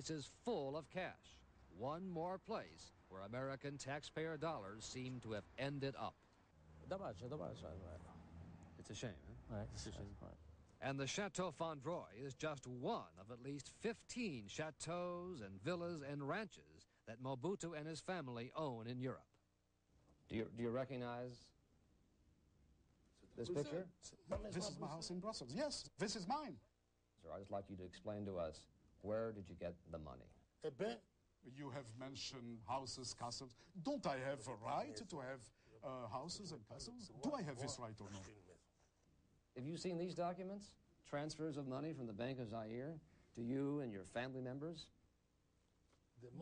streets is full of cash. One more place where American taxpayer dollars seem to have ended up. It's a shame, huh? It's a shame. And the Chateau Fondroy is just one of at least 15 chateaux and villas and ranches that Mobutu and his family own in Europe. Do you recognize this picture? This is my house in Brussels. Yes, this is mine. Sir, I'd just like you to explain to us, where did you get the money? You have mentioned houses, castles. Don't I have a right to have houses and castles? Do I have this right or not? Have you seen these documents? Transfers of money from the Bank of Zaire to you and your family members?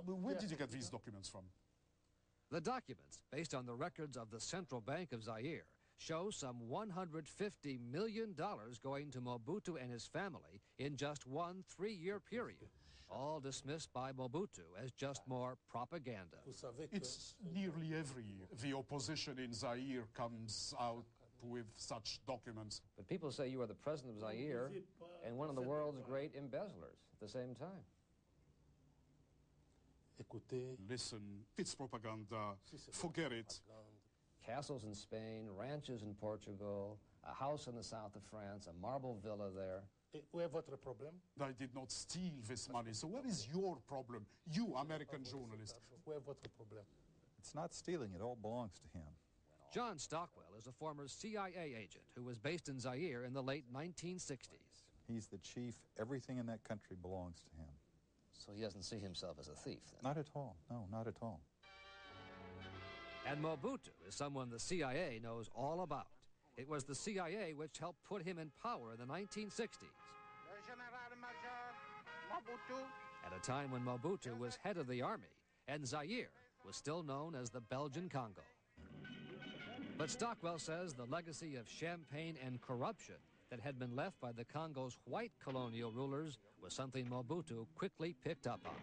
Where did you get these documents from? The documents, based on the records of the Central Bank of Zaire, show some $150 million going to Mobutu and his family in just one 3-year period, all dismissed by Mobutu as just more propaganda. It's nearly every year. The opposition in Zaire comes out with such documents. But people say you are the president of Zaire and one of the world's great embezzlers at the same time. Listen, it's propaganda. Forget it. Castles in Spain, ranches in Portugal, a house in the south of France, a marble villa there. I did not steal this money, so what is your problem, you American journalist? It's not stealing, it all belongs to him. John Stockwell is a former CIA agent who was based in Zaire in the late 1960s. He's the chief. Everything in that country belongs to him. So he doesn't see himself as a thief, then? Not at all. No, not at all. And Mobutu is someone the CIA knows all about. It was the CIA which helped put him in power in the 1960s. At a time when Mobutu was head of the army, and Zaire was still known as the Belgian Congo. But Stockwell says the legacy of champagne and corruption that had been left by the Congo's white colonial rulers was something Mobutu quickly picked up on.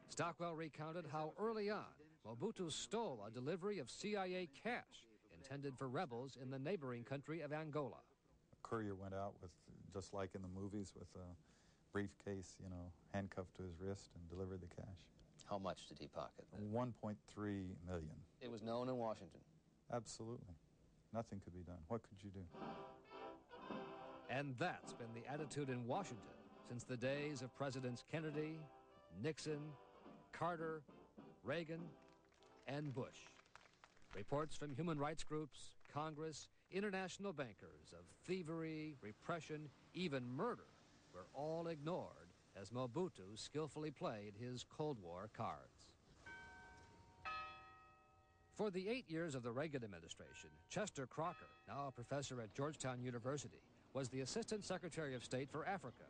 Stockwell recounted how early on Mobutu stole a delivery of CIA cash intended for rebels in the neighboring country of Angola. A courier went out with, just like in the movies, with a briefcase, handcuffed to his wrist and delivered the cash. How much did he pocket? 1.3 million. It was known in Washington. Absolutely. Nothing could be done. What could you do? And that's been the attitude in Washington since the days of Presidents Kennedy, Nixon, Carter, Reagan, and Bush. Reports from human rights groups, Congress, international bankers of thievery, repression, even murder were all ignored as Mobutu skillfully played his Cold War cards. For the 8 years of the Reagan administration, Chester Crocker, now a professor at Georgetown University, was the Assistant Secretary of State for Africa.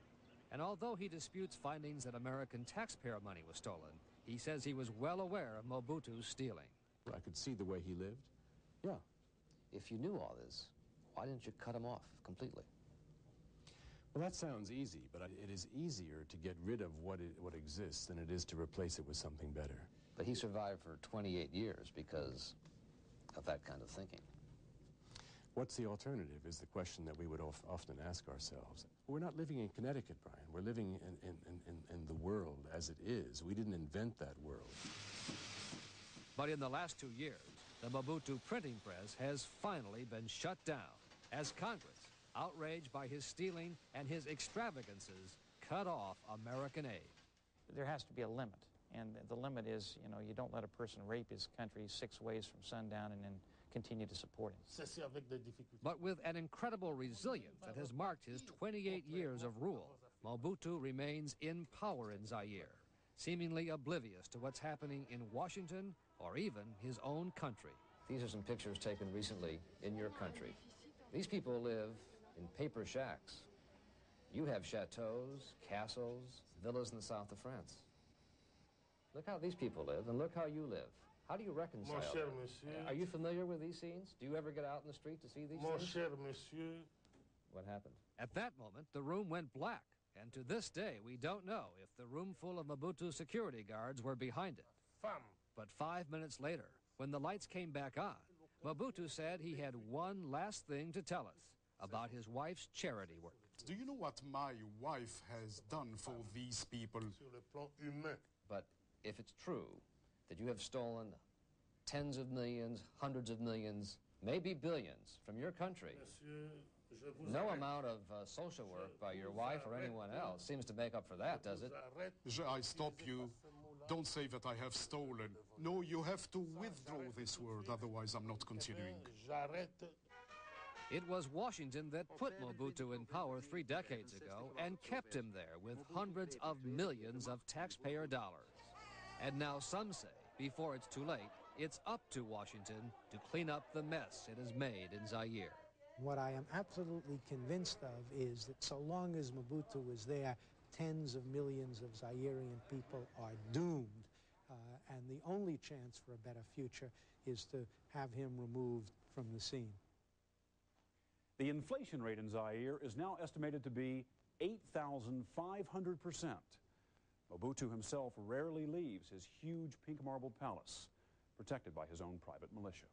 And although he disputes findings that American taxpayer money was stolen, he says he was well aware of Mobutu's stealing. I could see the way he lived. Yeah. If you knew all this, why didn't you cut him off completely? Well, that sounds easy, but it is easier to get rid of what exists than it is to replace it with something better. But he survived for 28 years because of that kind of thinking. What's the alternative is the question that we would often ask ourselves. We're not living in Connecticut, Brian. We're living in the world as it is. We didn't invent that world. But in the last 2 years, the Mobutu printing press has finally been shut down as Congress, outraged by his stealing and his extravagances, cut off American aid. There has to be a limit. And the limit is, you don't let a person rape his country 6 ways from sundown and then continue to support him. But with an incredible resilience that has marked his 28 years of rule, Mobutu remains in power in Zaire, seemingly oblivious to what's happening in Washington or even his own country. These are some pictures taken recently in your country. These people live in paper shacks. You have chateaus, castles, villas in the south of France. Look how these people live, and look how you live. How do you reconcile that? Are you familiar with these scenes? Do you ever get out in the street to see these things? What happened? At that moment, the room went black, and to this day, we don't know if the room full of Mobutu security guards were behind it. But 5 minutes later, when the lights came back on, Mobutu said he had one last thing to tell us about his wife's charity work. Do you know what my wife has done for these people? But if it's true that you have stolen tens of millions, hundreds of millions, maybe billions from your country, no amount of social work by your wife or anyone else seems to make up for that, does it? I stop you. Don't say that I have stolen. No, you have to withdraw this word, otherwise I'm not continuing. It was Washington that put Mobutu in power 3 decades ago and kept him there with hundreds of millions of taxpayer dollars. And now some say, before it's too late, it's up to Washington to clean up the mess it has made in Zaire. What I am absolutely convinced of is that so long as Mobutu is there, tens of millions of Zairian people are doomed. And the only chance for a better future is to have him removed from the scene. The inflation rate in Zaire is now estimated to be 8,500%. Mobutu himself rarely leaves his huge pink marble palace, protected by his own private militia.